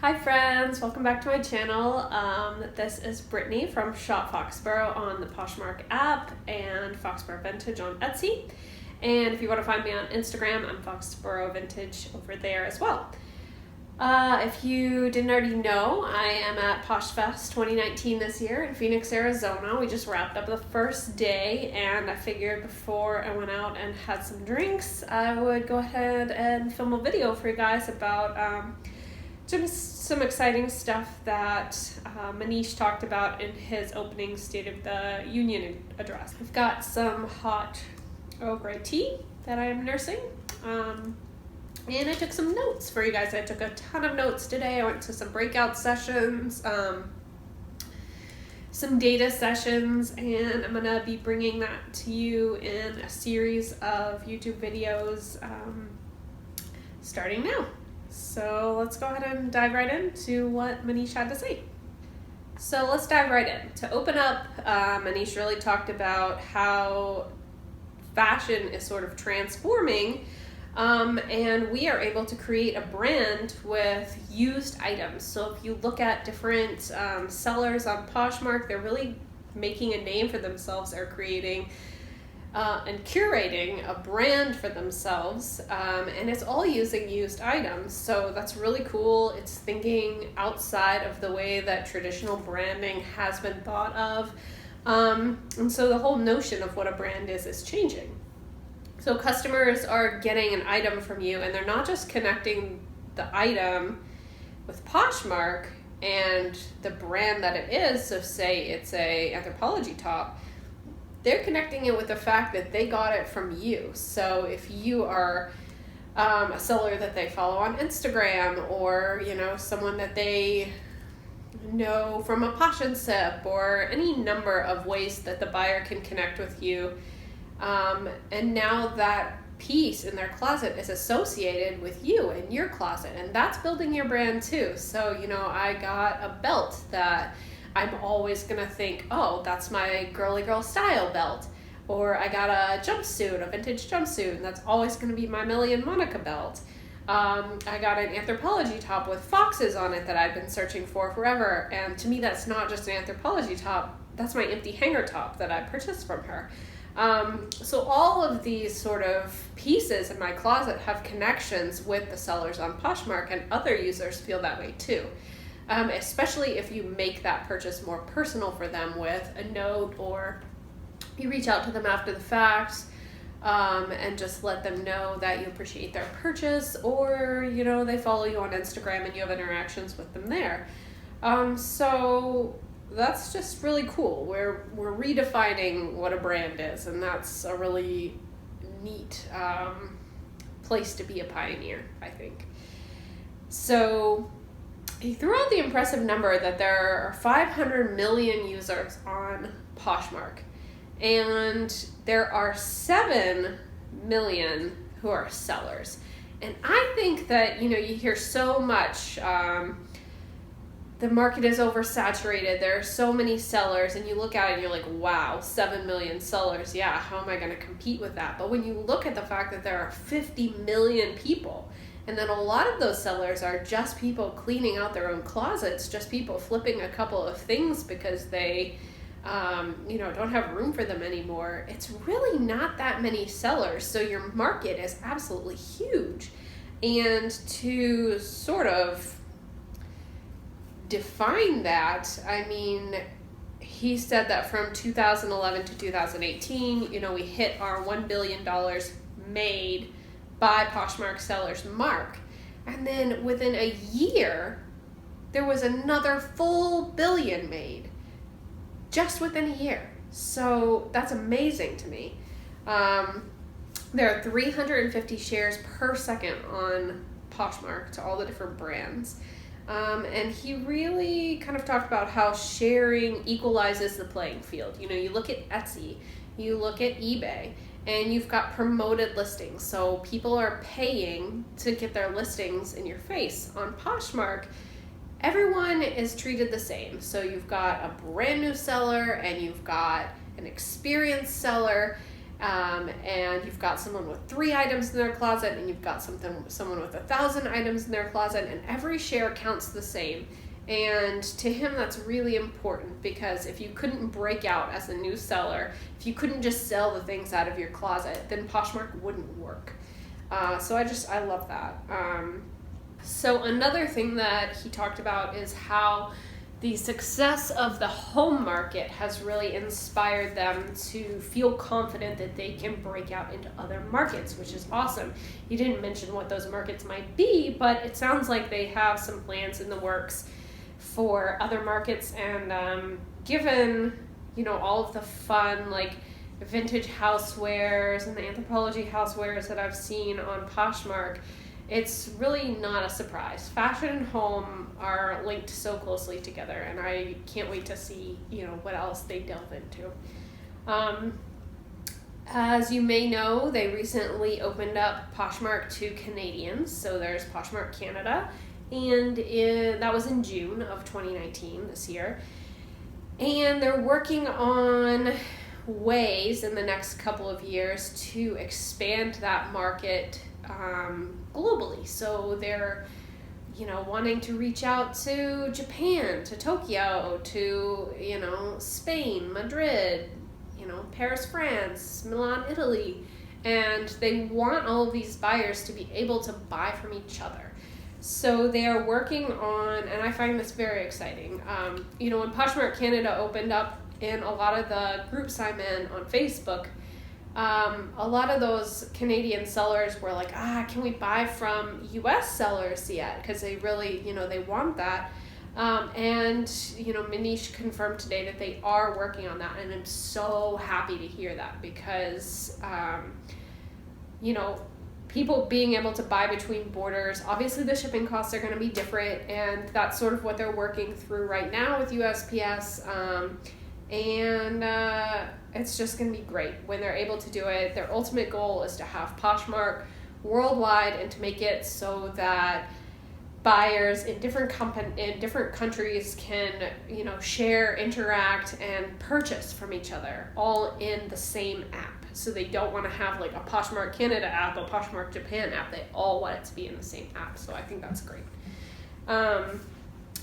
Hi friends, welcome back to my channel. This is Brittany from SHOPFOXBURROW on the Poshmark app and Foxborough Vintage on Etsy. And if you want to find me on Instagram, I'm Foxborough Vintage over there as well. If you didn't already know, I am at Poshfest 2019 this year in Phoenix, Arizona. We just wrapped up the first day and I figured before I went out and had some drinks, I would go ahead and film a video for you guys about just some exciting stuff that Manish talked about in his opening State of the Union address. I've got some hot Earl Grey tea that I am nursing. And I took some notes for you guys. I took a ton of notes today. I went to some breakout sessions, some data sessions, and I'm gonna be bringing that to you in a series of YouTube videos starting now. So let's go ahead and dive right into what Manish had to say. So let's dive right in. To open up, Manish really talked about how fashion is sort of transforming, and we are able to create a brand with used items. So if you look at different sellers on Poshmark, they're really making a name for themselves. They're creating and curating a brand for themselves, and it's all using used items. So that's really cool. It's thinking outside of the way that traditional branding has been thought of, and so the whole notion of what a brand is changing. So customers are getting an item from you, and they're not just connecting the item with Poshmark and the brand that it is. So say it's a Anthropologie top, they're connecting it with the fact that they got it from you. So if you are a seller that they follow on Instagram, or someone that they know from a Posh and Sip, or any number of ways that the buyer can connect with you, and now that piece in their closet is associated with you in your closet, and that's building your brand too. So I got a belt that I'm always gonna think, oh, that's my girly girl style belt. Or I got a jumpsuit, a vintage jumpsuit, and that's always gonna be my Millie and Monica belt. I got an Anthropologie top with foxes on it that I've been searching for forever. And to me, that's not just an Anthropologie top, that's my empty hanger top that I purchased from her. So all of these sort of pieces in my closet have connections with the sellers on Poshmark, and other users feel that way too. Especially if you make that purchase more personal for them with a note, or you reach out to them after the fact and just let them know that you appreciate their purchase, or they follow you on Instagram and you have interactions with them there. So that's just really cool. We're redefining what a brand is, and that's a really neat place to be a pioneer, I think. So he threw out the impressive number that there are 500 million users on Poshmark, and there are 7 million who are sellers. And I think that, you hear so much, the market is oversaturated, there are so many sellers, and you look at it and you're like, wow, 7 million sellers, yeah, how am I going to compete with that? But when you look at the fact that there are 50 million people, and then a lot of those sellers are just people cleaning out their own closets, just people flipping a couple of things because they, don't have room for them anymore. It's really not that many sellers. So your market is absolutely huge. And to sort of define that, he said that from 2011 to 2018, we hit our $1 billion made by Poshmark sellers mark. And then within a year, there was another full billion made just within a year. So that's amazing to me. There are 350 shares per second on Poshmark to all the different brands. And he really kind of talked about how sharing equalizes the playing field. You look at Etsy, you look at eBay, and you've got promoted listings. So people are paying to get their listings in your face. On Poshmark, everyone is treated the same. So you've got a brand new seller, and you've got an experienced seller, and you've got someone with 3 items in their closet, and you've got someone with 1,000 items in their closet, and every share counts the same. And to him, that's really important, because if you couldn't break out as a new seller, if you couldn't just sell the things out of your closet, then Poshmark wouldn't work. So I love that. So another thing that he talked about is how the success of the home market has really inspired them to feel confident that they can break out into other markets, which is awesome. He didn't mention what those markets might be, but it sounds like they have some plans in the works for other markets. And given, all of the fun, like vintage housewares and the Anthropologie housewares that I've seen on Poshmark, it's really not a surprise. Fashion and home are linked so closely together, and I can't wait to see, what else they delve into. As you may know, they recently opened up Poshmark to Canadians. So there's Poshmark Canada, and that was in June of 2019, this year. And they're working on ways in the next couple of years to expand that market globally. So they're, wanting to reach out to Japan, to Tokyo, to, Spain, Madrid, Paris, France, Milan, Italy. And they want all of these buyers to be able to buy from each other. So they are working on, and I find this very exciting. When Poshmark Canada opened up in a lot of the groups I'm in on Facebook, a lot of those Canadian sellers were like, can we buy from US sellers yet? Because they really, they want that. And Manish confirmed today that they are working on that. And I'm so happy to hear that, because, people being able to buy between borders, obviously the shipping costs are going to be different. And that's sort of what they're working through right now with USPS. And it's just going to be great when they're able to do it. Their ultimate goal is to have Poshmark worldwide, and to make it so that buyers in different countries can, share, interact, and purchase from each other all in the same app. So they don't want to have like a Poshmark Canada app, a Poshmark Japan app. They all want it to be in the same app. So I think that's great.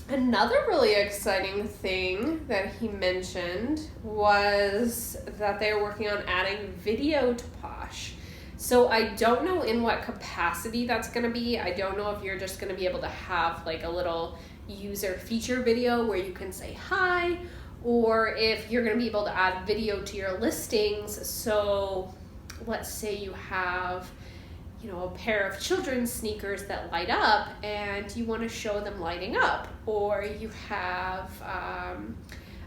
Another really exciting thing that he mentioned was that they are working on adding video to Posh. So I don't know in what capacity that's going to be. I don't know if you're just going to be able to have like a little user feature video where you can say hi, or if you're going to be able to add video to your listings. So let's say you have, a pair of children's sneakers that light up, and you want to show them lighting up, or you have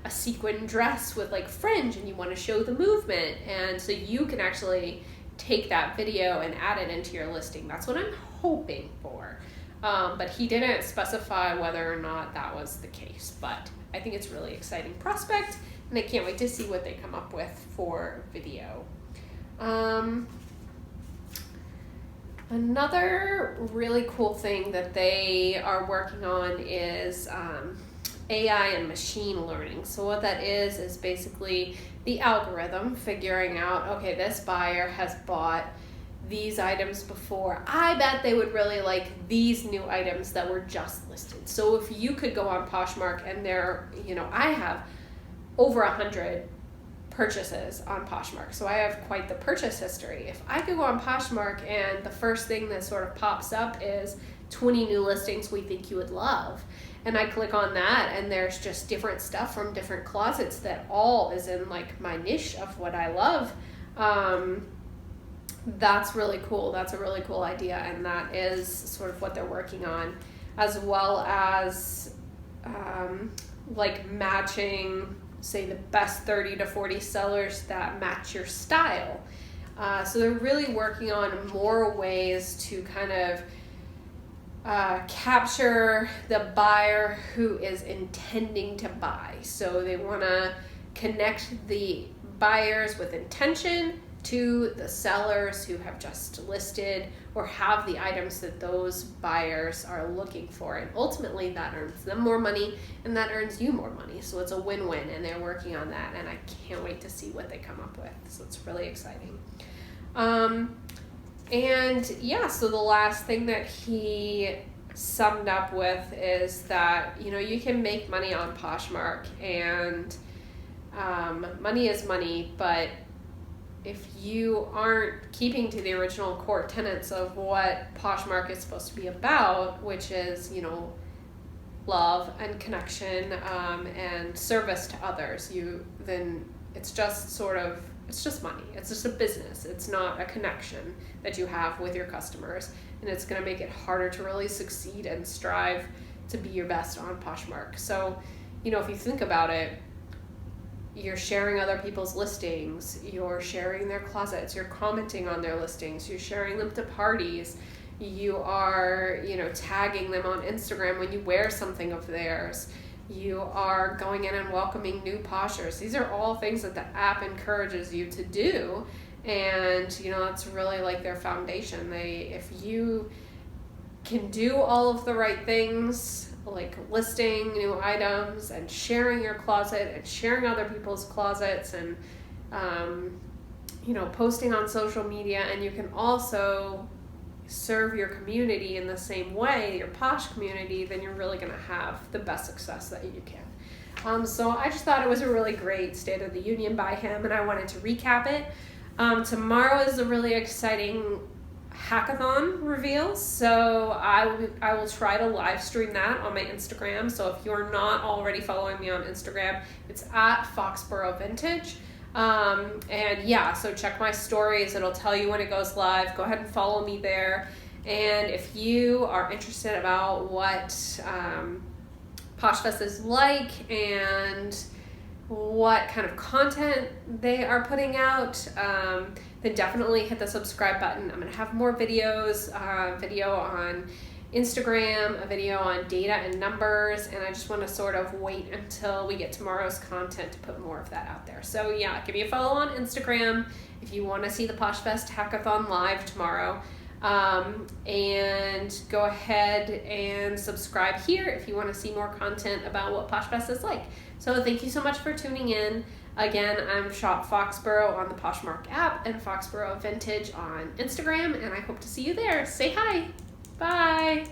a sequin dress with like fringe and you want to show the movement, and so you can actually take that video and add it into your listing. That's what I'm hoping for, but he didn't specify whether or not that was the case. But I think it's a really exciting prospect, and I can't wait to see what they come up with for video. Another really cool thing that they are working on is AI and machine learning. So what that is basically the algorithm figuring out, okay, this buyer has bought these items before. I bet they would really like these new items that were just listed. So if you could go on Poshmark, and I have over 100 purchases on Poshmark, so I have quite the purchase history. If I could go on Poshmark and the first thing that sort of pops up is 20 new listings we think you would love, and I click on that, and there's just different stuff from different closets that all is in like my niche of what I love, that's really cool. That's a really cool idea, and that is sort of what they're working on, as well as like matching, say, the best 30 to 40 sellers that match your style. So they're really working on more ways to kind of capture the buyer who is intending to buy. So they want to connect the buyers with intention to the sellers who have just listed or have the items that those buyers are looking for. And ultimately that earns them more money and that earns you more money. So it's a win-win, and they're working on that, and I can't wait to see what they come up with. So it's really exciting. And yeah, so the last thing that he summed up with is that, you know, you can make money on Poshmark, and money is money, but if you aren't keeping to the original core tenets of what Poshmark is supposed to be about, which is, you know, love and connection, and service to others, then it's just it's just money. It's just a business. It's not a connection that you have with your customers, and it's going to make it harder to really succeed and strive to be your best on Poshmark. So, you know, if you think about it, you're sharing other people's listings, you're sharing their closets, you're commenting on their listings, you're sharing them to parties, you are, you know, tagging them on Instagram when you wear something of theirs, you are going in and welcoming new Poshers. These are all things that the app encourages you to do, and, you know, it's really like their foundation. If you can do all of the right things, like listing new items and sharing your closet and sharing other people's closets, and you know, posting on social media, and you can also serve your community in the same way, your Posh community, then you're really going to have the best success that you can. So I just thought it was a really great State of the Union by him, and I wanted to recap it. Tomorrow is a really exciting hackathon reveal, so I will try to live stream that on my Instagram. So if you're not already following me on Instagram, it's at Foxborough Vintage. And yeah, so check my stories, it'll tell you when it goes live. Go ahead and follow me there. And if you are interested about what Poshfest is like and what kind of content they are putting out, then definitely hit the subscribe button. I'm going to have more videos, video on Instagram, a video on data and numbers, and I just want to sort of wait until we get tomorrow's content to put more of that out there. So yeah, give me a follow on Instagram if you want to see the Poshfest Hackathon live tomorrow. And go ahead and subscribe here if you want to see more content about what Poshfest is like. So thank you so much for tuning in. Again, I'm Shop Foxborough on the Poshmark app and Foxborough Vintage on Instagram, and I hope to see you there. Say hi. Bye.